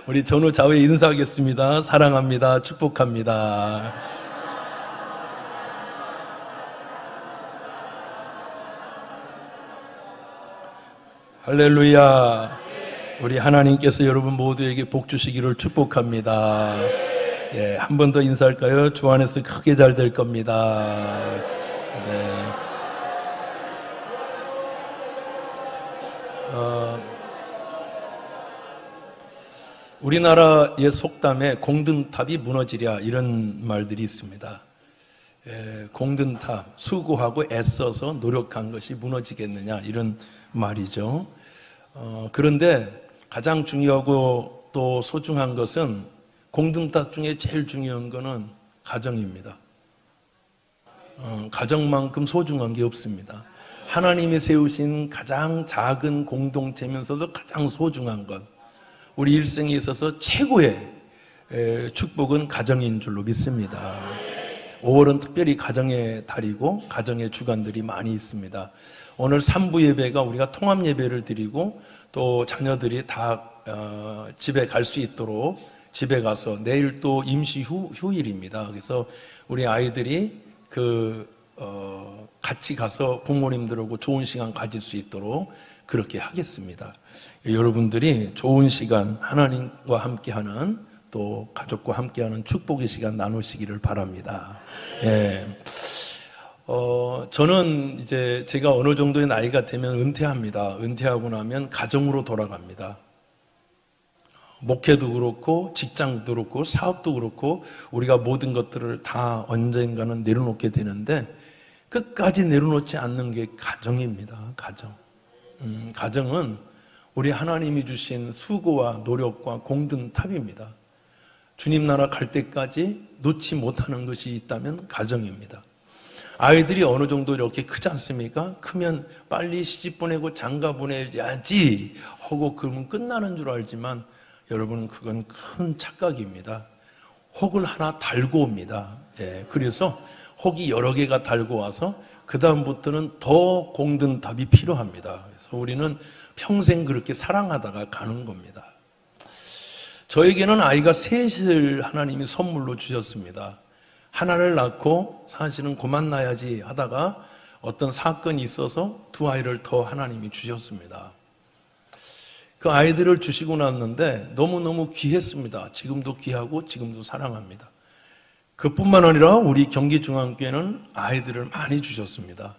우리 전후 좌우에 인사하겠습니다. 사랑합니다. 축복합니다. 할렐루야. 우리 하나님께서 여러분 모두에게 복 주시기를 축복합니다. 예, 한 번 더 인사할까요? 주 안에서 크게 잘 될 겁니다. 네. 우리나라의 속담에 공든탑이 무너지랴 이런 말들이 있습니다. 공든탑, 수고하고 애써서 노력한 것이 무너지겠느냐 이런 말이죠. 그런데 가장 중요하고 또 소중한 것은 공든탑 중에 제일 중요한 것은 가정입니다. 가정만큼 소중한 게 없습니다. 하나님이 세우신 가장 작은 공동체면서도 가장 소중한 것, 우리 일생에 있어서 최고의 축복은 가정인 줄로 믿습니다. 5월은 특별히 가정의 달이고 가정의 주간들이 많이 있습니다. 오늘 3부 예배가 우리가 통합 예배를 드리고 또 자녀들이 다 집에 갈 수 있도록 집에 가서 내일 또 임시 휴일입니다. 그래서 우리 아이들이 같이 가서 부모님들하고 좋은 시간 가질 수 있도록 그렇게 하겠습니다. 여러분들이 좋은 시간 하나님과 함께하는 또 가족과 함께하는 축복의 시간 나누시기를 바랍니다. 예. 저는 이제 제가 어느 정도의 나이가 되면 은퇴합니다. 은퇴하고 나면 가정으로 돌아갑니다. 목회도 그렇고 직장도 그렇고 사업도 그렇고 우리가 모든 것들을 다 언젠가는 내려놓게 되는데 끝까지 내려놓지 않는 게 가정입니다. 가정. 가정은 우리 하나님이 주신 수고와 노력과 공든탑입니다. 주님 나라 갈 때까지 놓지 못하는 것이 있다면 가정입니다. 아이들이 어느 정도 이렇게 크지 않습니까? 크면 빨리 시집 보내고 장가 보내야지 하고 그러면 끝나는 줄 알지만 여러분 그건 큰 착각입니다. 혹을 하나 달고 옵니다. 예, 그래서 혹이 여러 개가 달고 와서 그 다음부터는 더 공든탑이 필요합니다. 그래서 우리는 평생 그렇게 사랑하다가 가는 겁니다. 저에게는 아이가 셋을 하나님이 선물로 주셨습니다. 하나를 낳고 사실은 그만 낳아야지 하다가 어떤 사건이 있어서 두 아이를 더 하나님이 주셨습니다. 그 아이들을 주시고 났는데 너무너무 귀했습니다. 지금도 귀하고 지금도 사랑합니다. 그뿐만 아니라 우리 경기중앙교회는 아이들을 많이 주셨습니다.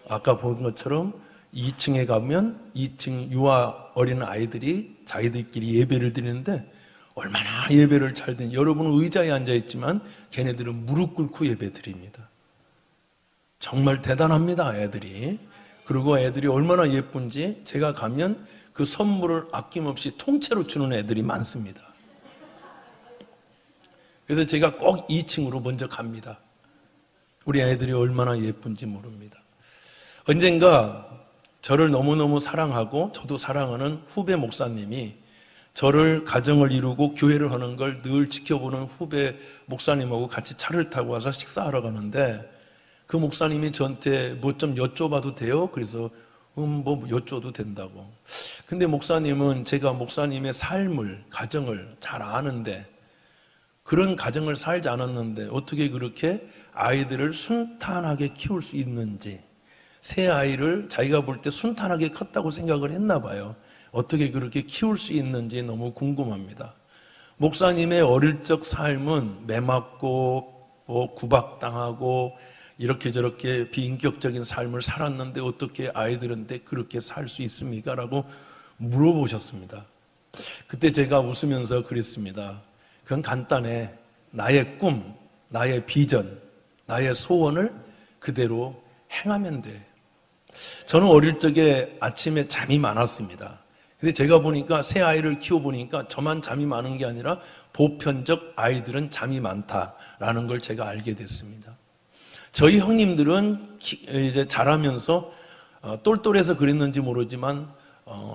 아까 본 것처럼 2층에 가면 2층 유아 어린 아이들이 자기들끼리 예배를 드리는데 얼마나 예배를 잘 드는, 여러분은 의자에 앉아있지만 걔네들은 무릎 꿇고 예배 드립니다. 정말 대단합니다, 애들이. 그리고 애들이 얼마나 예쁜지 제가 가면 그 선물을 아낌없이 통째로 주는 애들이 많습니다. 그래서 제가 꼭 2층으로 먼저 갑니다. 우리 애들이 얼마나 예쁜지 모릅니다. 언젠가 저를 너무너무 사랑하고 저도 사랑하는 후배 목사님이 저를 가정을 이루고 교회를 하는 걸 늘 지켜보는 후배 목사님하고 같이 차를 타고 와서 식사하러 가는데 그 목사님이 저한테 뭐 좀 여쭤봐도 돼요? 그래서 뭐 여쭤도 된다고. 근데 목사님은 제가 목사님의 삶을, 가정을 잘 아는데 그런 가정을 살지 않았는데 어떻게 그렇게 아이들을 순탄하게 키울 수 있는지, 새 아이를 자기가 볼 때 순탄하게 컸다고 생각을 했나 봐요. 어떻게 그렇게 키울 수 있는지 너무 궁금합니다. 목사님의 어릴 적 삶은 매맞고 구박당하고 이렇게 저렇게 비인격적인 삶을 살았는데 어떻게 아이들한테 그렇게 살 수 있습니까? 라고 물어보셨습니다. 그때 제가 웃으면서 그랬습니다. 그건 간단해. 나의 꿈, 나의 비전, 나의 소원을 그대로 행하면 돼. 저는 어릴 적에 아침에 잠이 많았습니다. 근데 제가 보니까 새 아이를 키워보니까 저만 잠이 많은 게 아니라 보편적 아이들은 잠이 많다라는 걸 제가 알게 됐습니다. 저희 형님들은 이제 자라면서 똘똘해서 그랬는지 모르지만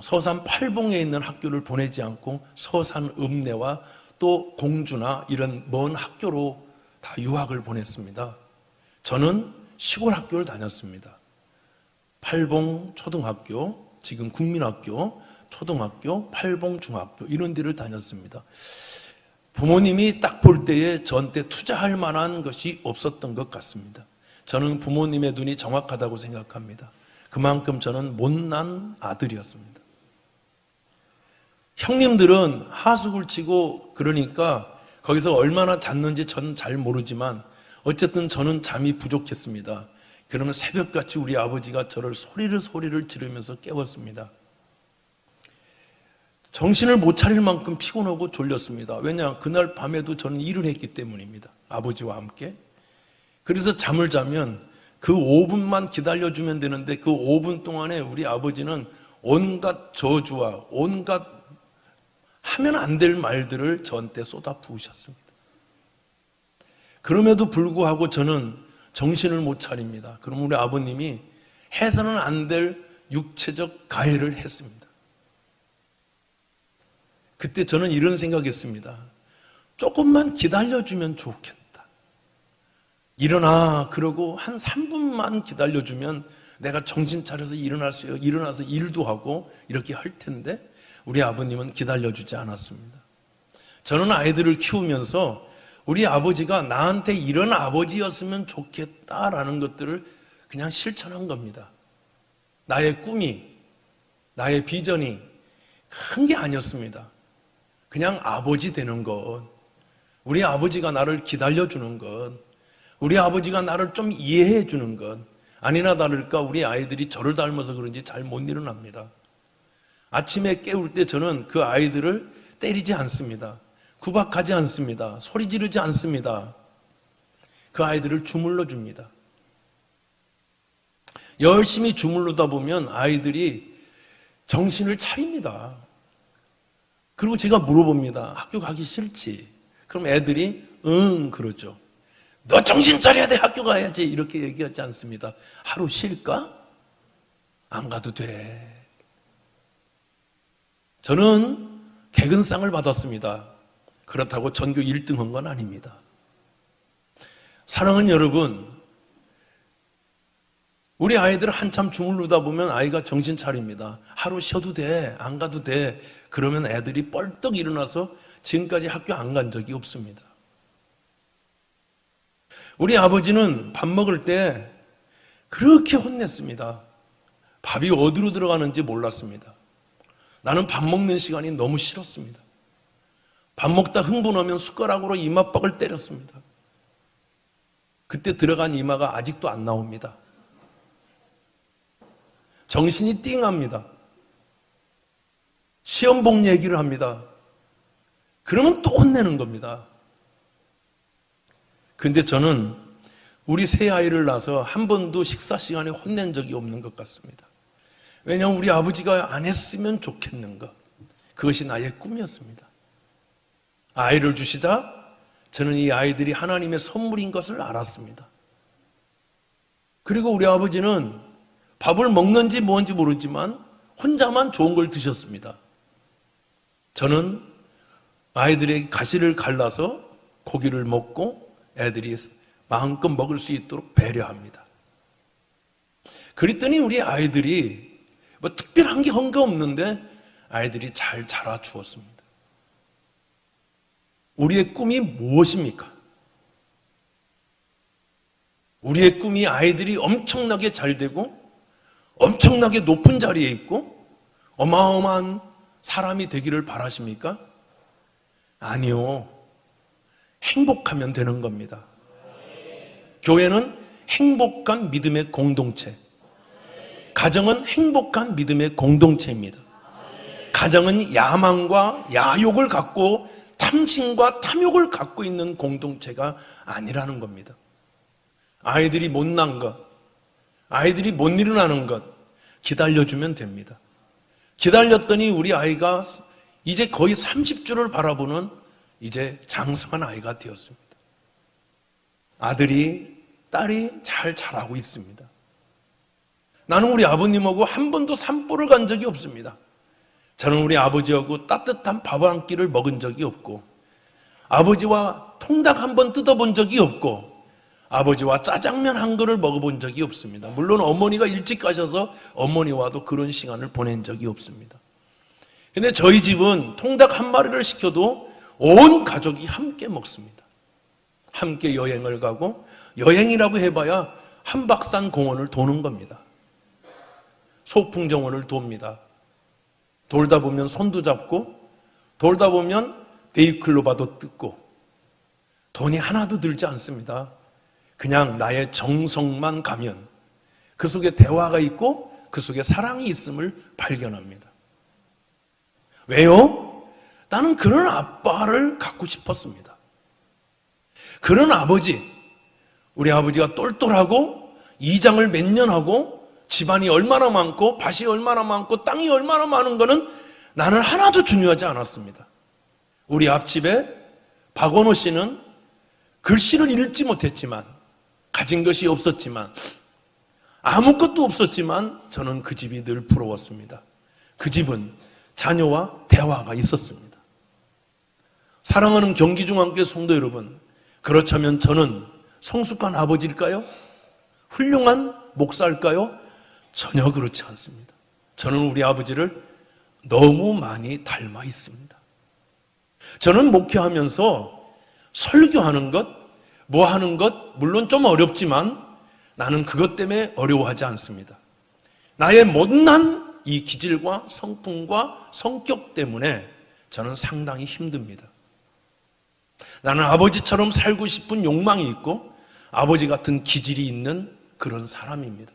서산 팔봉에 있는 학교를 보내지 않고 서산 읍내와 또 공주나 이런 먼 학교로 다 유학을 보냈습니다. 저는 시골 학교를 다녔습니다. 팔봉 초등학교, 지금 국민학교, 초등학교, 팔봉 중학교 이런 데를 다녔습니다. 부모님이 딱 볼 때에 저한테 투자할 만한 것이 없었던 것 같습니다. 저는 부모님의 눈이 정확하다고 생각합니다. 그만큼 저는 못난 아들이었습니다. 형님들은 하숙을 치고 그러니까 거기서 얼마나 잤는지 저는 잘 모르지만 어쨌든 저는 잠이 부족했습니다. 그러면 새벽같이 우리 아버지가 저를 소리를 지르면서 깨웠습니다. 정신을 못 차릴 만큼 피곤하고 졸렸습니다. 왜냐? 그날 밤에도 저는 일을 했기 때문입니다. 아버지와 함께. 그래서 잠을 자면 그 5분만 기다려주면 되는데 그 5분 동안에 우리 아버지는 온갖 저주와 온갖 하면 안 될 말들을 저한테 쏟아 부으셨습니다. 그럼에도 불구하고 저는 정신을 못 차립니다. 그럼 우리 아버님이 해서는 안 될 육체적 가해를 했습니다. 그때 저는 이런 생각했습니다. 조금만 기다려주면 좋겠다. 일어나 그러고 한 3분만 기다려주면 내가 정신 차려서 일어나서 일도 하고 이렇게 할 텐데 우리 아버님은 기다려주지 않았습니다. 저는 아이들을 키우면서 우리 아버지가 나한테 이런 아버지였으면 좋겠다라는 것들을 그냥 실천한 겁니다. 나의 꿈이, 나의 비전이 큰 게 아니었습니다. 그냥 아버지 되는 것, 우리 아버지가 나를 기다려주는 것, 우리 아버지가 나를 좀 이해해 주는 것, 아니나 다를까 우리 아이들이 저를 닮아서 그런지 잘 못 일어납니다. 아침에 깨울 때 저는 그 아이들을 때리지 않습니다. 구박하지 않습니다. 소리 지르지 않습니다. 그 아이들을 주물러 줍니다. 열심히 주물르다 보면 아이들이 정신을 차립니다. 그리고 제가 물어봅니다. 학교 가기 싫지? 그럼 애들이 응 그러죠. 너 정신 차려야 돼, 학교 가야지 이렇게 얘기하지 않습니다. 하루 쉴까? 안 가도 돼. 저는 개근상을 받았습니다. 그렇다고 전교 1등 한 건 아닙니다. 사랑하는 여러분, 우리 아이들 한참 주물르다 보면 아이가 정신 차립니다. 하루 쉬어도 돼, 안 가도 돼. 그러면 애들이 뻘떡 일어나서 지금까지 학교 안 간 적이 없습니다. 우리 아버지는 밥 먹을 때 그렇게 혼냈습니다. 밥이 어디로 들어가는지 몰랐습니다. 나는 밥 먹는 시간이 너무 싫었습니다. 밥 먹다 흥분하면 숟가락으로 이마박을 때렸습니다. 그때 들어간 이마가 아직도 안 나옵니다. 정신이 띵합니다. 시험복 얘기를 합니다. 그러면 또 혼내는 겁니다. 근데 저는 우리 세 아이를 낳아서 한 번도 식사 시간에 혼낸 적이 없는 것 같습니다. 왜냐하면 우리 아버지가 안 했으면 좋겠는 것, 그것이 나의 꿈이었습니다. 아이를 주시자 저는 이 아이들이 하나님의 선물인 것을 알았습니다. 그리고 우리 아버지는 밥을 먹는지 뭔지 모르지만 혼자만 좋은 걸 드셨습니다. 저는 아이들에게 가시를 갈라서 고기를 먹고 애들이 마음껏 먹을 수 있도록 배려합니다. 그랬더니 우리 아이들이 뭐 특별한 게 한 게 없는데 아이들이 잘 자라 주었습니다. 우리의 꿈이 무엇입니까? 우리의 꿈이 아이들이 엄청나게 잘 되고 엄청나게 높은 자리에 있고 어마어마한 사람이 되기를 바라십니까? 아니요. 행복하면 되는 겁니다. 교회는 행복한 믿음의 공동체, 가정은 행복한 믿음의 공동체입니다. 가정은 야망과 야욕을 갖고 탐심과 탐욕을 갖고 있는 공동체가 아니라는 겁니다. 아이들이 못난 것, 아이들이 못 일어나는 것 기다려주면 됩니다. 기다렸더니 우리 아이가 이제 거의 30주를 바라보는 이제 장성한 아이가 되었습니다. 아들이, 딸이 잘 자라고 있습니다. 나는 우리 아버님하고 한 번도 산보를 간 적이 없습니다. 저는 우리 아버지하고 따뜻한 밥 한 끼를 먹은 적이 없고 아버지와 통닭 한 번 뜯어본 적이 없고 아버지와 짜장면 한 그릇을 먹어본 적이 없습니다. 물론 어머니가 일찍 가셔서 어머니와도 그런 시간을 보낸 적이 없습니다. 근데 저희 집은 통닭 한 마리를 시켜도 온 가족이 함께 먹습니다. 함께 여행을 가고, 여행이라고 해봐야 한박산 공원을 도는 겁니다. 소풍정원을 돕니다. 돌다 보면 손도 잡고, 돌다 보면 데이클로바도 뜯고, 돈이 하나도 들지 않습니다. 그냥 나의 정성만 가면 그 속에 대화가 있고 그 속에 사랑이 있음을 발견합니다. 왜요? 나는 그런 아빠를 갖고 싶었습니다. 그런 아버지, 우리 아버지가 똘똘하고 이장을 몇 년 하고 집안이 얼마나 많고 밭이 얼마나 많고 땅이 얼마나 많은 거는 나는 하나도 중요하지 않았습니다. 우리 앞집에 박원호 씨는 글씨를 읽지 못했지만, 가진 것이 없었지만, 아무것도 없었지만 저는 그 집이 늘 부러웠습니다. 그 집은 자녀와 대화가 있었습니다. 사랑하는 경기중앙교회 성도 여러분, 그렇다면 저는 성숙한 아버지일까요? 훌륭한 목사일까요? 전혀 그렇지 않습니다. 저는 우리 아버지를 너무 많이 닮아 있습니다. 저는 목회하면서 설교하는 것, 뭐 하는 것, 물론 좀 어렵지만 나는 그것 때문에 어려워하지 않습니다. 나의 못난 이 기질과 성품과 성격 때문에 저는 상당히 힘듭니다. 나는 아버지처럼 살고 싶은 욕망이 있고 아버지 같은 기질이 있는 그런 사람입니다.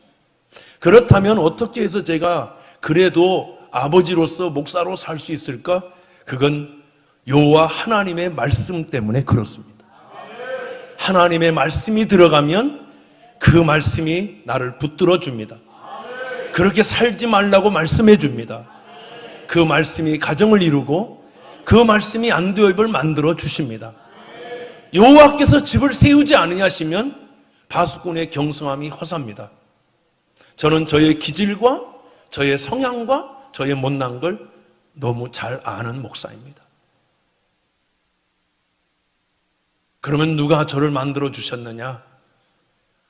그렇다면 어떻게 해서 제가 그래도 아버지로서 목사로 살 수 있을까? 그건 여호와 하나님의 말씀 때문에 그렇습니다. 하나님의 말씀이 들어가면 그 말씀이 나를 붙들어 줍니다. 그렇게 살지 말라고 말씀해 줍니다. 그 말씀이 가정을 이루고 그 말씀이 안도엽을 만들어 주십니다. 여호와께서 집을 세우지 않으냐시면 바수꾼의 경성함이 허사입니다. 저는 저의 기질과 저의 성향과 저의 못난 걸 너무 잘 아는 목사입니다. 그러면 누가 저를 만들어 주셨느냐?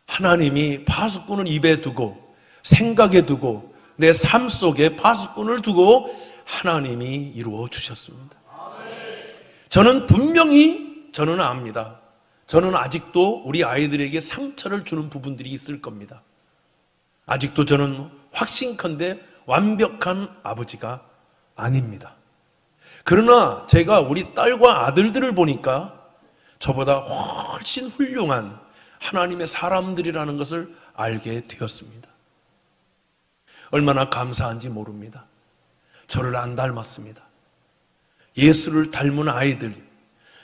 하나님이 파수꾼을 입에 두고 생각에 두고 내 삶 속에 파수꾼을 두고 하나님이 이루어 주셨습니다. 저는 분명히 저는 압니다. 저는 아직도 우리 아이들에게 상처를 주는 부분들이 있을 겁니다. 아직도 저는 확신컨대 완벽한 아버지가 아닙니다. 그러나 제가 우리 딸과 아들들을 보니까 저보다 훨씬 훌륭한 하나님의 사람들이라는 것을 알게 되었습니다. 얼마나 감사한지 모릅니다. 저를 안 닮았습니다. 예수를 닮은 아이들,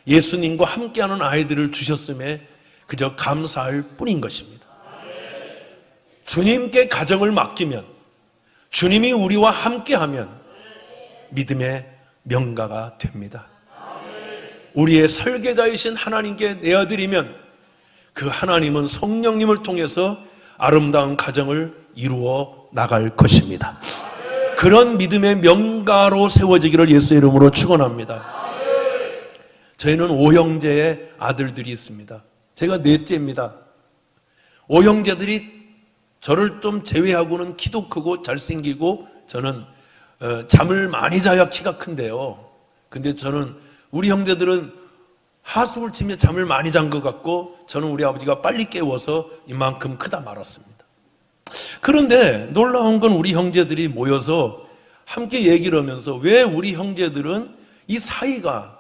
예수님과 함께하는 아이들을 주셨음에 그저 감사할 뿐인 것입니다. 주님께 가정을 맡기면, 주님이 우리와 함께하면 믿음의 명가가 됩니다. 우리의 설계자이신 하나님께 내어드리면 그 하나님은 성령님을 통해서 아름다운 가정을 이루어 나갈 것입니다. 그런 믿음의 명가로 세워지기를 예수의 이름으로 축원합니다. 저희는 5형제의 아들들이 있습니다. 제가 넷째입니다. 5형제들이 저를 좀 제외하고는 키도 크고 잘생기고 저는 잠을 많이 자야 키가 큰데요. 근데 저는 우리 형제들은 하수를 치며 잠을 많이 잔 것 같고 저는 우리 아버지가 빨리 깨워서 이만큼 크다 말았습니다. 그런데 놀라운 건 우리 형제들이 모여서 함께 얘기를 하면서 왜 우리 형제들은 이 사이가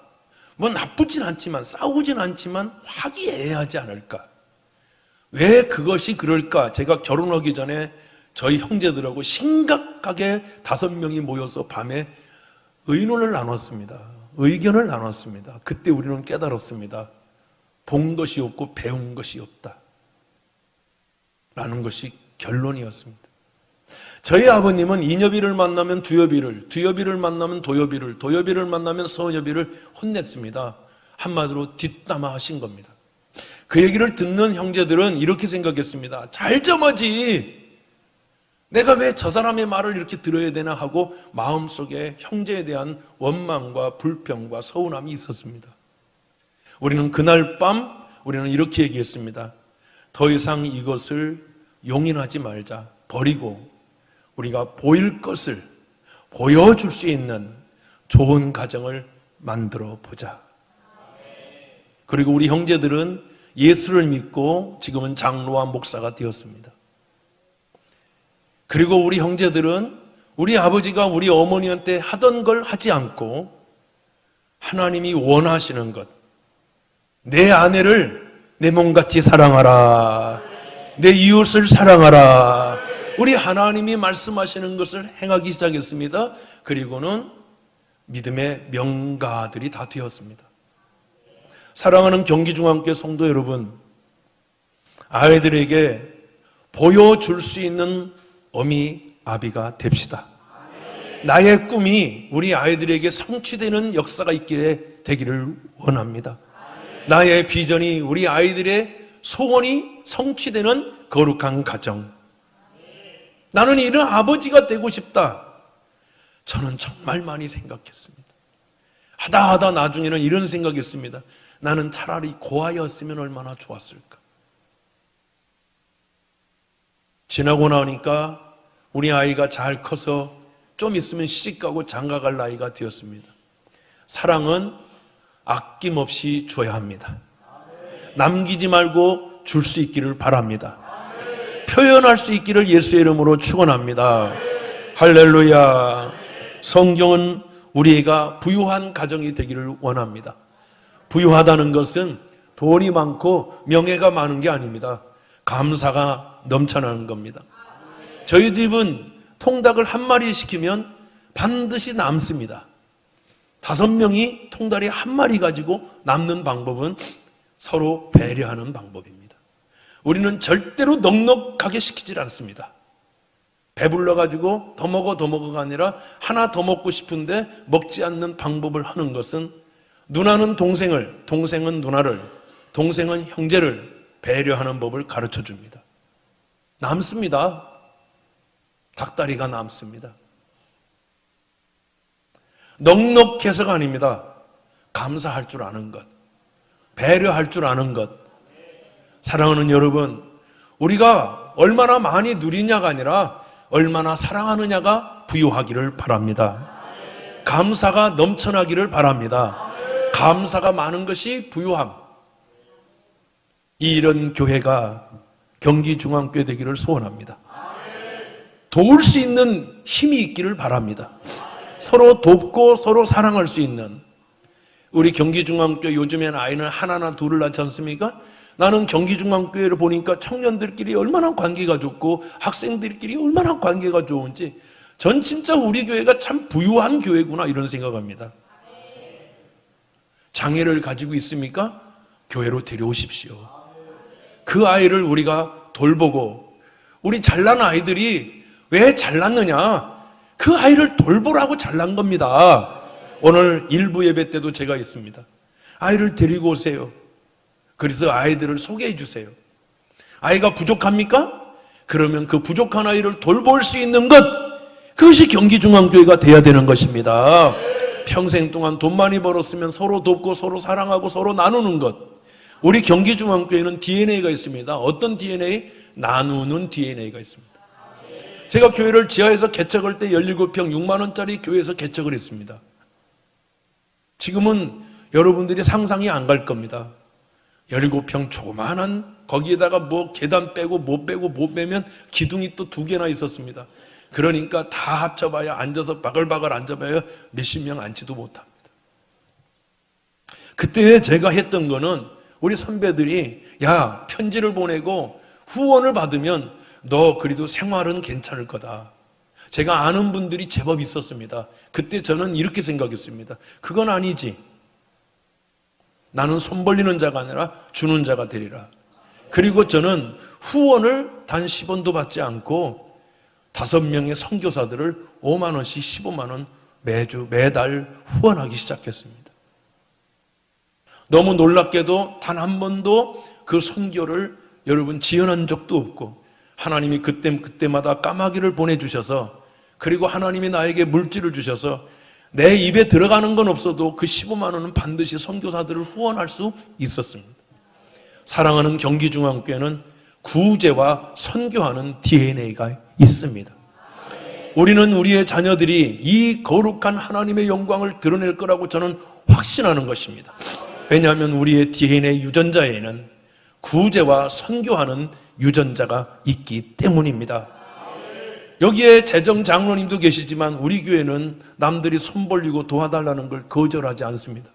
뭐 나쁘진 않지만 싸우진 않지만 화기애애하지 않을까? 왜 그것이 그럴까? 제가 결혼하기 전에 저희 형제들하고 심각하게 5명이 모여서 밤에 의논을 나눴습니다. 의견을 나눴습니다. 그때 우리는 깨달았습니다. 본 것이 없고 배운 것이 없다 라는 것이 결론이었습니다. 저희 아버님은 인여비를 만나면 두여비를, 두여비를 만나면 도여비를, 도여비를 만나면 서여비를 혼냈습니다. 한마디로 뒷담화 하신 겁니다. 그 얘기를 듣는 형제들은 이렇게 생각했습니다. 잘 좀 하지, 내가 왜 저 사람의 말을 이렇게 들어야 되나 하고 마음속에 형제에 대한 원망과 불평과 서운함이 있었습니다. 우리는 그날 밤 우리는 이렇게 얘기했습니다. 더 이상 이것을 용인하지 말자. 버리고 우리가 보일 것을 보여줄 수 있는 좋은 가정을 만들어 보자. 그리고 우리 형제들은 예수를 믿고 지금은 장로와 목사가 되었습니다. 그리고 우리 형제들은 우리 아버지가 우리 어머니한테 하던 걸 하지 않고 하나님이 원하시는 것, 내 아내를 내 몸같이 사랑하라, 내 이웃을 사랑하라, 우리 하나님이 말씀하시는 것을 행하기 시작했습니다. 그리고는 믿음의 명가들이 다 되었습니다. 사랑하는 경기중앙교회 성도 여러분, 아이들에게 보여줄 수 있는 어미, 아비가 됩시다. 나의 꿈이 우리 아이들에게 성취되는 역사가 되기를 원합니다. 나의 비전이 우리 아이들의 소원이 성취되는 거룩한 가정. 나는 이런 아버지가 되고 싶다. 저는 정말 많이 생각했습니다. 하다 나중에는 이런 생각했습니다. 나는 차라리 고아였으면 얼마나 좋았을까. 지나고 나니까 우리 아이가 잘 커서 좀 있으면 시집가고 장가갈 나이가 되었습니다. 사랑은 아낌없이 줘야 합니다. 남기지 말고 줄 수 있기를 바랍니다. 표현할 수 있기를 예수의 이름으로 축원합니다. 할렐루야. 성경은 우리가 부유한 가정이 되기를 원합니다. 부유하다는 것은 돈이 많고 명예가 많은 게 아닙니다. 감사가 넘쳐나는 겁니다. 저희 집은 통닭을 한 마리 시키면 반드시 남습니다. 5명이 통닭이 한 마리 가지고 남는 방법은 서로 배려하는 방법입니다. 우리는 절대로 넉넉하게 시키질 않습니다. 배불러가지고 더 먹어가 아니라 하나 더 먹고 싶은데 먹지 않는 방법을 하는 것은 누나는 동생을, 동생은 누나를, 동생은 형제를 배려하는 법을 가르쳐 줍니다. 남습니다. 닭다리가 남습니다. 넉넉해서가 아닙니다. 감사할 줄 아는 것, 배려할 줄 아는 것. 사랑하는 여러분, 우리가 얼마나 많이 누리냐가 아니라 얼마나 사랑하느냐가 부유하기를 바랍니다. 감사가 넘쳐나기를 바랍니다. 감사가 많은 것이 부유함. 이런 교회가 경기중앙교회 되기를 소원합니다. 도울 수 있는 힘이 있기를 바랍니다. 서로 돕고 서로 사랑할 수 있는. 우리 경기중앙교회 요즘엔 아이는 하나나 둘을 낳지 않습니까? 나는 경기중앙교회를 보니까 청년들끼리 얼마나 관계가 좋고 학생들끼리 얼마나 관계가 좋은지 전 진짜 우리 교회가 참 부유한 교회구나 이런 생각합니다. 장애를 가지고 있습니까? 교회로 데려오십시오. 그 아이를 우리가 돌보고, 우리 잘난 아이들이 왜 잘났느냐? 그 아이를 돌보라고 잘난 겁니다. 오늘 일부 예배 때도 제가 있습니다. 아이를 데리고 오세요. 그래서 아이들을 소개해 주세요. 아이가 부족합니까? 그러면 그 부족한 아이를 돌볼 수 있는 것, 그것이 경기중앙교회가 돼야 되는 것입니다. 평생 동안 돈 많이 벌었으면 서로 돕고 서로 사랑하고 서로 나누는 것. 우리 경기중앙교회는 DNA가 있습니다. 어떤 DNA? 나누는 DNA가 있습니다. 제가 교회를 지하에서 개척할 때 17평 6만 원짜리 교회에서 개척을 했습니다. 지금은 여러분들이 상상이 안 갈 겁니다. 17평 조그만한, 거기에다가 뭐 계단 빼고 못 빼면 기둥이 또 2개나 있었습니다. 그러니까 다 합쳐봐야, 앉아서 바글바글 앉아봐야 몇십 명 앉지도 못합니다. 그때 제가 했던 거는 우리 선배들이 야, 편지를 보내고 후원을 받으면 너 그래도 생활은 괜찮을 거다. 제가 아는 분들이 제법 있었습니다. 그때 저는 이렇게 생각했습니다. 그건 아니지. 나는 손 벌리는 자가 아니라 주는 자가 되리라. 그리고 저는 후원을 단 10원도 받지 않고 5명의 선교사들을 5만 원씩 15만 원 매달 후원하기 시작했습니다. 너무 놀랍게도 단 한 번도 그 선교를 여러분 지연한 적도 없고, 하나님이 그때마다 까마귀를 보내주셔서, 그리고 하나님이 나에게 물질을 주셔서 내 입에 들어가는 건 없어도 그 15만 원은 반드시 선교사들을 후원할 수 있었습니다. 사랑하는 경기중앙교회는 구제와 선교하는 DNA가 있습니다. 우리는 우리의 자녀들이 이 거룩한 하나님의 영광을 드러낼 거라고 저는 확신하는 것입니다. 왜냐하면 우리의 DNA 유전자에는 구제와 선교하는 유전자가 있기 때문입니다. 여기에 재정 장로님도 계시지만 우리 교회는 남들이 손 벌리고 도와달라는 걸 거절하지 않습니다.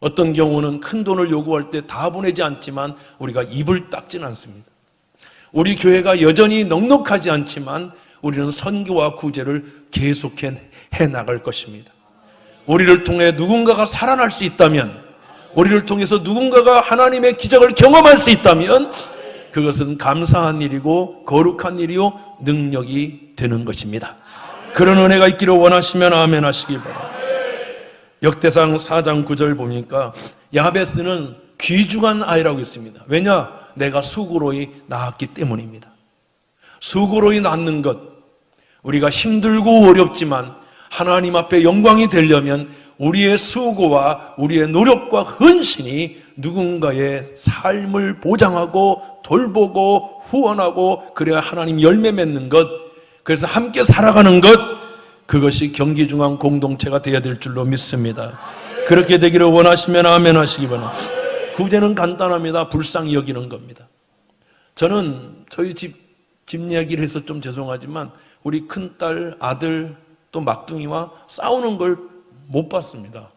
어떤 경우는 큰 돈을 요구할 때 다 보내지 않지만 우리가 입을 닦지는 않습니다. 우리 교회가 여전히 넉넉하지 않지만 우리는 선교와 구제를 계속해 나갈 것입니다. 우리를 통해 누군가가 살아날 수 있다면, 우리를 통해서 누군가가 하나님의 기적을 경험할 수 있다면 그것은 감사한 일이고 거룩한 일이요 능력이 되는 것입니다. 그런 은혜가 있기를 원하시면 아멘 하시기 바랍니다. 역대상 4장 9절 보니까 야베스는 귀중한 아이라고 했습니다. 왜냐? 내가 수고로이 낳았기 때문입니다. 수고로이 낳는 것, 우리가 힘들고 어렵지만 하나님 앞에 영광이 되려면 우리의 수고와 우리의 노력과 헌신이 누군가의 삶을 보장하고 돌보고 후원하고, 그래야 하나님 열매 맺는 것, 그래서 함께 살아가는 것, 그것이 경기중앙 공동체가 되어야 될 줄로 믿습니다. 그렇게 되기를 원하시면 아멘 하시기 바랍니다. 구제는 간단합니다. 불쌍히 여기는 겁니다. 저는 저희 집 이야기를 해서 좀 죄송하지만 우리 큰딸, 아들 또 막둥이와 싸우는 걸 못 봤습니다.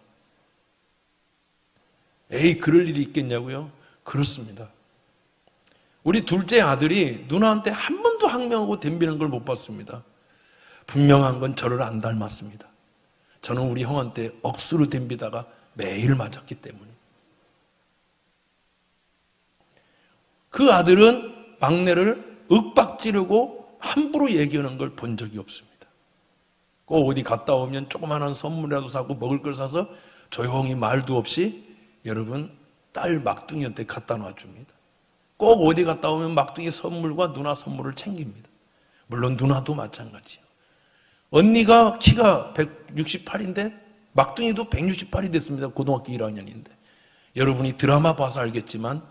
에이, 그럴 일이 있겠냐고요? 그렇습니다. 우리 둘째 아들이 누나한테 한 번도 항명하고 덤비는 걸 못 봤습니다. 분명한 건 저를 안 닮았습니다. 저는 우리 형한테 억수로 덤비다가 매일 맞았기 때문에. 그 아들은 막내를 윽박지르고 함부로 얘기하는 걸 본 적이 없습니다. 꼭 어디 갔다 오면 조그마한 선물이라도 사고 먹을 걸 사서 조용히 말도 없이 여러분 딸 막둥이한테 갖다 놔줍니다. 꼭 어디 갔다 오면 막둥이 선물과 누나 선물을 챙깁니다. 물론 누나도 마찬가지예요. 언니가 키가 168인데 막둥이도 168이 됐습니다. 고등학교 1학년인데. 여러분이 드라마 봐서 알겠지만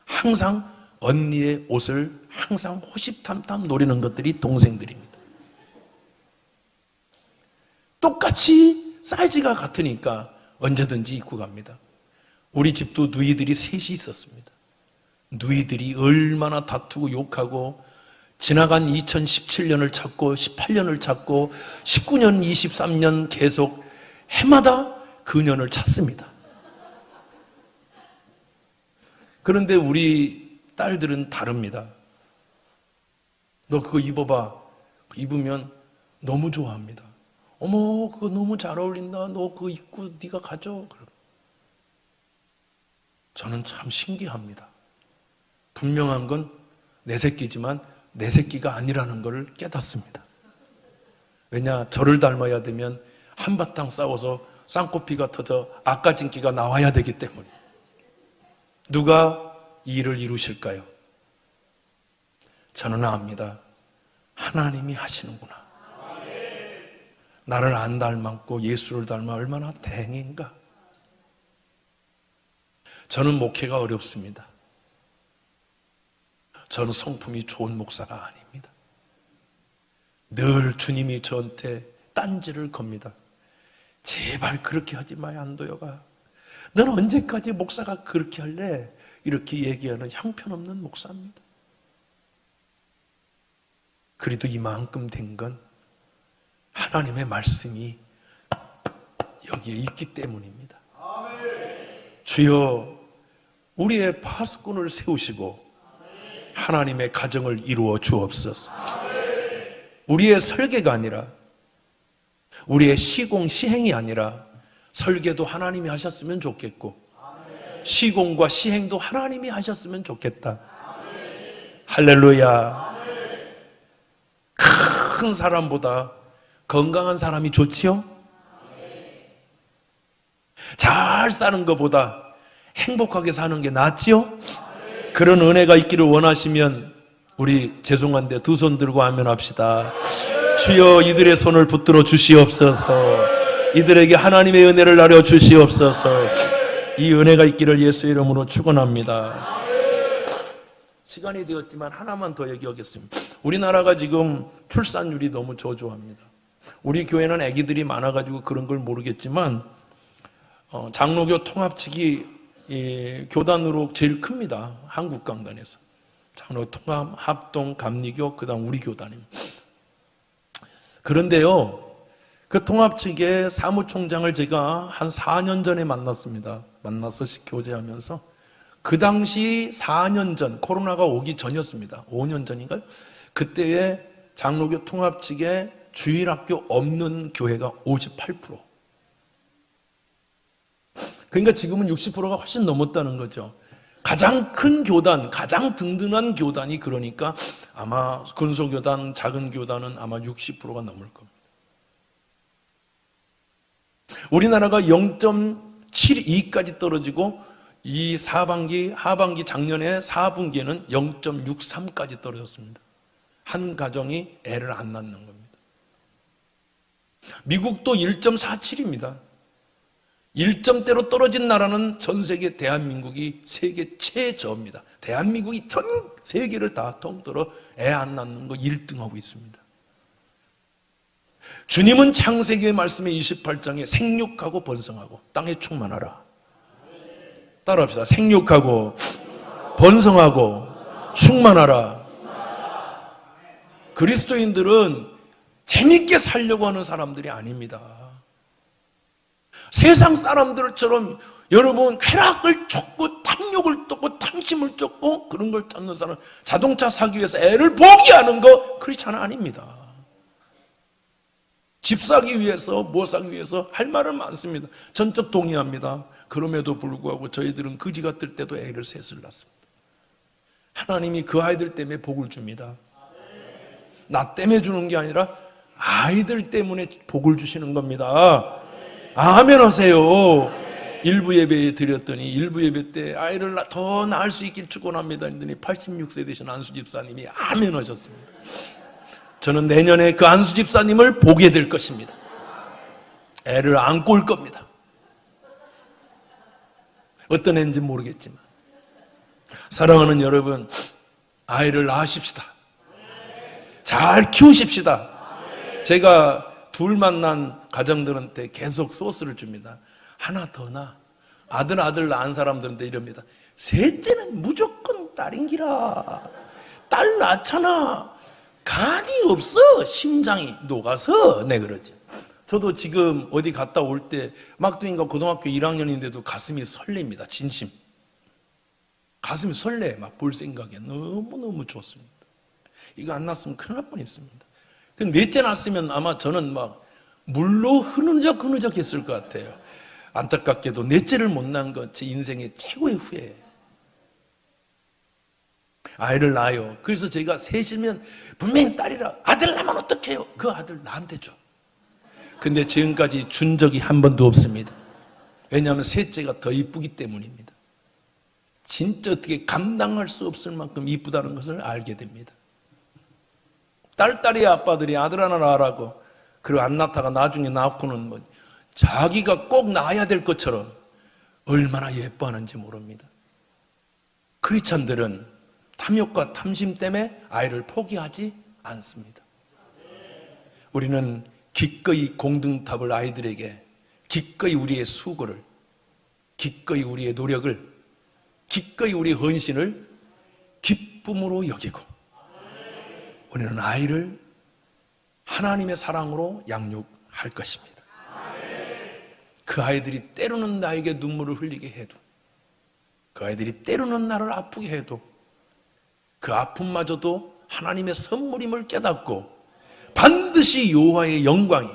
항상 언니의 옷을 항상 호시탐탐 노리는 것들이 동생들입니다. 똑같이 사이즈가 같으니까 언제든지 입고 갑니다. 우리 집도 누이들이 셋이 있었습니다. 누이들이 얼마나 다투고 욕하고 지나간 2017년을 찾고 18년을 찾고 19년, 23년 계속 해마다 그 년을 찾습니다. 그런데 우리 딸들은 다릅니다. 너 그거 입어봐. 입으면 너무 좋아합니다. 어머, 그거 너무 잘 어울린다. 너 그거 입고 네가 가져. 저는 참 신기합니다. 분명한 건 내 새끼지만 내 새끼가 아니라는 걸 깨닫습니다. 왜냐? 저를 닮아야 되면 한바탕 싸워서 쌍코피가 터져 아까진기가 나와야 되기 때문에. 누가 이 일을 이루실까요? 저는 압니다. 하나님이 하시는구나. 나를 안 닮았고 예수를 닮아 얼마나 다행인가. 저는 목회가 어렵습니다. 저는 성품이 좋은 목사가 아닙니다. 늘 주님이 저한테 딴지를 겁니다. 제발 그렇게 하지 마요, 안도여가. 넌 언제까지 목사가 그렇게 할래? 이렇게 얘기하는 형편없는 목사입니다. 그래도 이만큼 된 건 하나님의 말씀이 여기에 있기 때문입니다. 주여, 우리의 파수꾼을 세우시고 하나님의 가정을 이루어 주옵소서. 우리의 설계가 아니라, 우리의 시공, 시행이 아니라 설계도 하나님이 하셨으면 좋겠고 시공과 시행도 하나님이 하셨으면 좋겠다. 할렐루야. 큰 사람보다 건강한 사람이 좋지요? 잘 사는 것보다 행복하게 사는 게 낫지요? 그런 은혜가 있기를 원하시면 우리 죄송한데 두 손 들고 아멘 합시다. 주여, 이들의 손을 붙들어 주시옵소서. 이들에게 하나님의 은혜를 나려 주시옵소서. 이 은혜가 있기를 예수의 이름으로 축원합니다. 시간이 되었지만 하나만 더 얘기하겠습니다. 우리나라가 지금 출산율이 너무 저조합니다. 우리 교회는 아기들이 많아가지고 그런 걸 모르겠지만 장로교 통합 측이 교단으로 제일 큽니다. 한국 강단에서. 장로 통합, 합동, 감리교, 그 다음 우리 교단입니다. 그런데요, 그 통합 측의 사무총장을 제가 한 4년 전에 만났습니다. 만나서 교제하면서 그 당시 4년 전, 코로나가 오기 전이었습니다. 5년 전인가요? 그때의 장로교 통합 측의 주일학교 없는 교회가 58%. 그러니까 지금은 60%가 훨씬 넘었다는 거죠. 가장 큰 교단, 가장 든든한 교단이 그러니까 아마 근소교단, 작은 교단은 아마 60%가 넘을 겁니다. 우리나라가 0.72까지 떨어지고 이 하반기 작년에 4분기에는 0.63까지 떨어졌습니다. 한 가정이 애를 안 낳는 겁니다. 미국도 1.47입니다. 1점대로 떨어진 나라는 전 세계 대한민국이 세계 최저입니다. 대한민국이 전 세계를 다 통틀어 애 안 낳는 거 1등하고 있습니다. 주님은 창세기의 말씀에 28장에 생육하고 번성하고 땅에 충만하라. 따라합시다. 생육하고 번성하고 충만하라. 그리스도인들은 재밌게 살려고 하는 사람들이 아닙니다. 세상 사람들처럼 여러분 쾌락을 쫓고 탐욕을 쫓고 탐심을 쫓고 그런 걸 찾는 사람, 자동차 사기 위해서 애를 포기하는 거 크리스찬은 아닙니다. 집 사기 위해서 뭐 사기 위해서 할 말은 많습니다. 전적 동의합니다. 그럼에도 불구하고 저희들은 거지 같을 때도 애를 셋을 낳습니다. 하나님이 그 아이들 때문에 복을 줍니다. 나 때문에 주는 게 아니라 아이들 때문에 복을 주시는 겁니다. 아멘 하세요. 일부 예배에 드렸더니 일부 예배 때 아이를 더 낳을 수 있길 축원합니다 했더니 86세 되신 안수 집사님이 아멘 하셨습니다. 저는 내년에 그 안수 집사님을 보게 될 것입니다. 애를 안고 올 겁니다. 어떤 애인지 모르겠지만 사랑하는 여러분, 아이를 낳으십시다. 잘 키우십시다. 제가 둘 만난 가정들한테 계속 소스를 줍니다. 하나 더 낳아. 아들 낳은 사람들한테 이럽니다. 셋째는 무조건 딸인기라. 딸 낳잖아. 간이 없어. 심장이 녹아서. 네, 그러지. 저도 지금 어디 갔다 올 때 막둥이가 고등학교 1학년인데도 가슴이 설렙니다. 진심. 가슴이 설레. 막 볼 생각에 너무너무 좋습니다. 이거 안 낳았으면 큰일 날 뻔했습니다. 넷째 낳았으면 아마 저는 막 물로 흐느적 했을 것 같아요. 안타깝게도 넷째를 못 낳은 것 제 인생의 최고의 후회예요. 아이를 낳아요. 그래서 제가 셋이면 분명히 딸이라 아들 낳으면 어떡해요? 그 아들 나한테 줘. 근데 지금까지 준 적이 한 번도 없습니다. 왜냐하면 셋째가 더 이쁘기 때문입니다. 진짜 어떻게 감당할 수 없을 만큼 이쁘다는 것을 알게 됩니다. 딸이 아빠들이 아들 하나 낳으라고 그리고 안 낳다가 나중에 낳고는 뭐 자기가 꼭 낳아야 될 것처럼 얼마나 예뻐하는지 모릅니다. 크리스찬들은 탐욕과 탐심 때문에 아이를 포기하지 않습니다. 우리는 기꺼이 공등탑을 아이들에게 기꺼이 우리의 수고를 기꺼이 우리의 노력을 기꺼이 우리의 헌신을 기쁨으로 여기고 우리는 아이를 하나님의 사랑으로 양육할 것입니다. 그 아이들이 때로는 나에게 눈물을 흘리게 해도 그 아이들이 때로는 나를 아프게 해도 그 아픔마저도 하나님의 선물임을 깨닫고 반드시 여호와의 영광이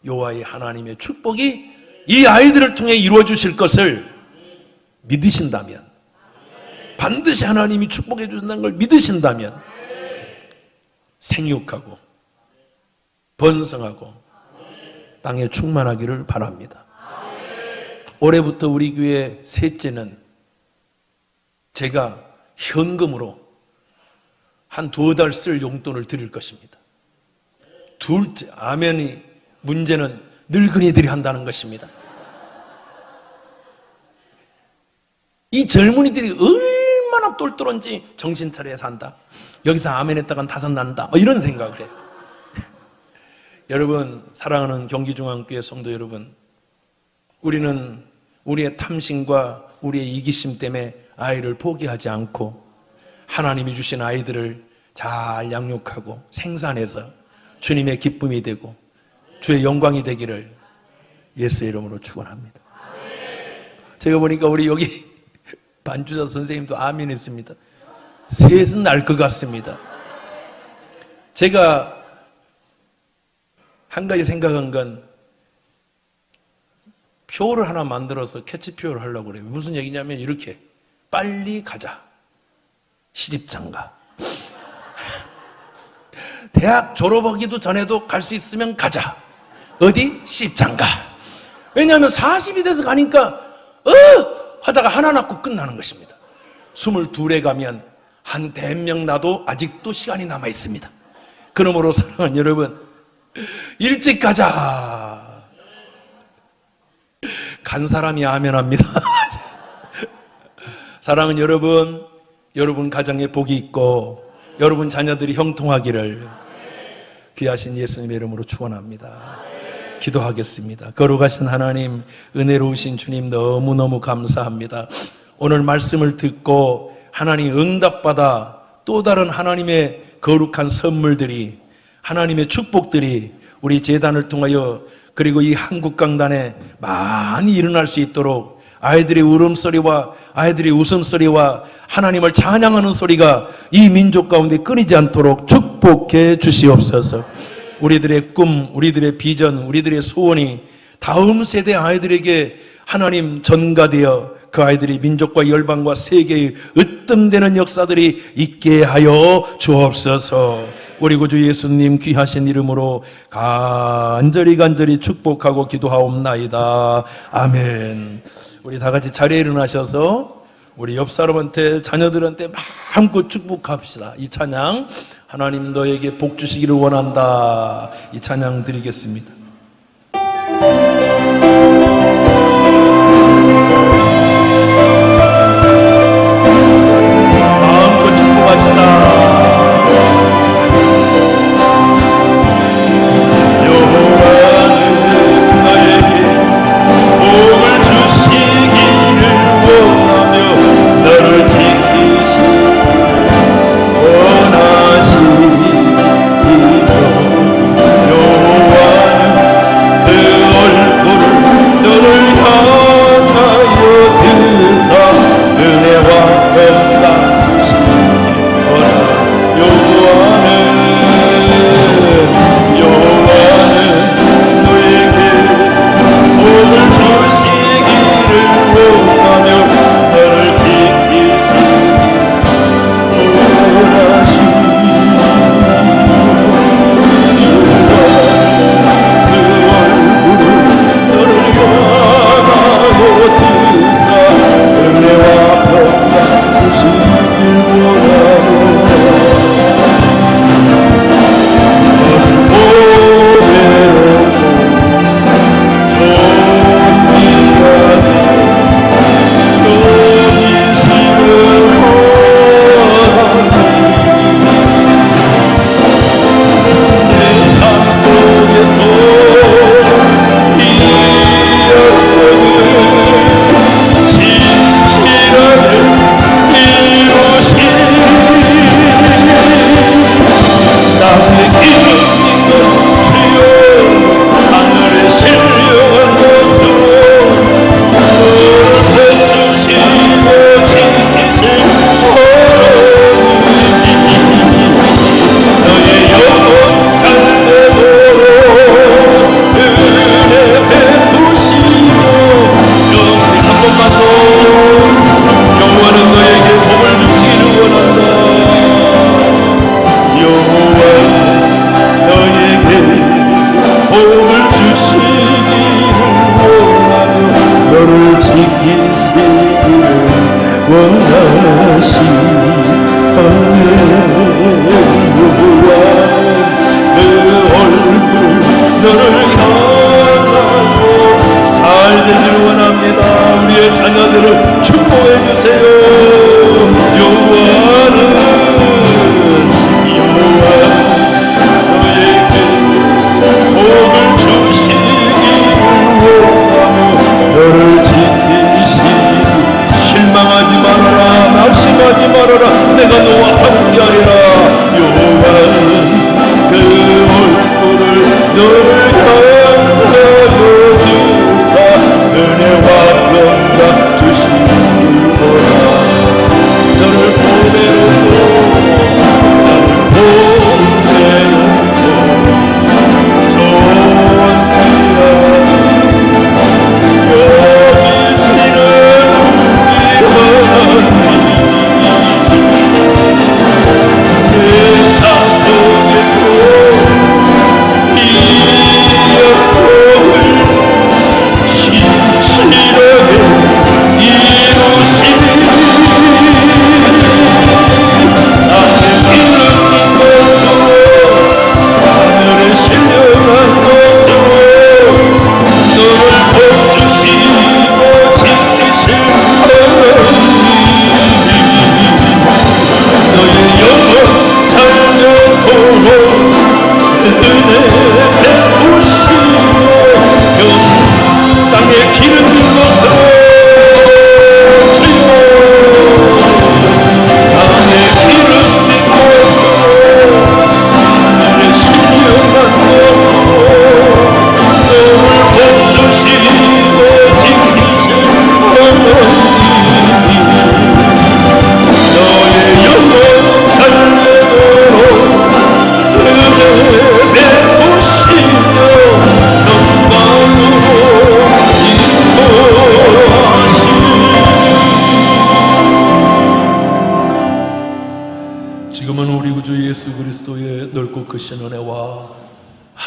여호와의 하나님의 축복이 이 아이들을 통해 이루어 주실 것을 믿으신다면 반드시 하나님이 축복해 주신다는 걸 믿으신다면 생육하고 번성하고 땅에 충만하기를 바랍니다. 올해부터 우리 교회 셋째는 제가 현금으로 한 2달 쓸 용돈을 드릴 것입니다. 둘째, 아멘이 문제는 늙은이들이 한다는 것입니다. 이 젊은이들이 얼마나 똘똘한지 정신 차려야 산다. 여기서 아멘 했다간 다섯 난다. 이런 생각을 해. 여러분, 사랑하는 경기중앙교회 성도 여러분, 우리는 우리의 탐심과 우리의 이기심 때문에 아이를 포기하지 않고 하나님이 주신 아이들을 잘 양육하고 생산해서 주님의 기쁨이 되고 주의 영광이 되기를 예수의 이름으로 축원합니다. 제가 보니까 우리 여기 반주자 선생님도 아멘 했습니다. 셋은 날 것 같습니다. 제가 한 가지 생각한 건 표를 하나 만들어서 캐치표를 하려고 그래요. 무슨 얘기냐면 이렇게 빨리 가자. 시집장가. 대학 졸업하기도 전에도 갈 수 있으면 가자. 어디? 시집장가. 왜냐하면 40이 돼서 가니까 하다가 하나 낳고 끝나는 것입니다. 22에 가면 한 대명 나도 아직도 시간이 남아 있습니다. 그러므로 사랑하는 여러분, 일찍 가자. 간 사람이 아멘합니다. 사랑하는 여러분, 여러분 가정에 복이 있고 여러분 자녀들이 형통하기를 귀하신 예수님의 이름으로 축원합니다. 기도하겠습니다. 거룩하신 하나님, 은혜로우신 주님 너무너무 감사합니다. 오늘 말씀을 듣고 하나님 응답받아 또 다른 하나님의 거룩한 선물들이, 하나님의 축복들이 우리 재단을 통하여 그리고 이 한국강단에 많이 일어날 수 있도록 아이들의 울음소리와 아이들의 웃음소리와 하나님을 찬양하는 소리가 이 민족 가운데 끊이지 않도록 축복해 주시옵소서. 우리들의 꿈, 우리들의 비전, 우리들의 소원이 다음 세대 아이들에게 하나님 전가되어 그 아이들이 민족과 열방과 세계의 으뜸되는 역사들이 있게 하여 주옵소서. 우리 구주 예수님 귀하신 이름으로 간절히 축복하고 기도하옵나이다. 아멘. 우리 다 같이 자리에 일어나셔서 우리 옆 사람한테, 자녀들한테 마음껏 축복합시다. 이 찬양, 하나님 너에게 복 주시기를 원한다. 이 찬양 드리겠습니다. 마음껏 축복합시다. 자녀들을 축복해 주세요.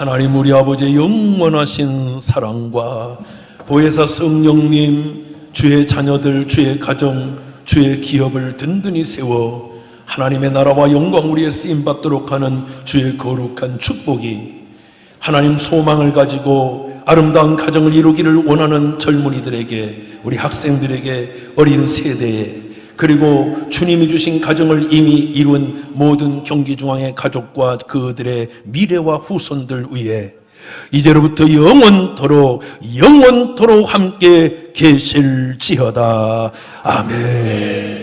하나님 우리 아버지의 영원하신 사랑과 보혜사 성령님, 주의 자녀들, 주의 가정, 주의 기업을 든든히 세워 하나님의 나라와 영광 우리의 쓰임받도록 하는 주의 거룩한 축복이 하나님 소망을 가지고 아름다운 가정을 이루기를 원하는 젊은이들에게, 우리 학생들에게, 어린 세대에, 그리고 주님이 주신 가정을 이미 이룬 모든 경기중앙의 가족과 그들의 미래와 후손들 위해 이제로부터 영원토록 함께 계실지어다. 아멘.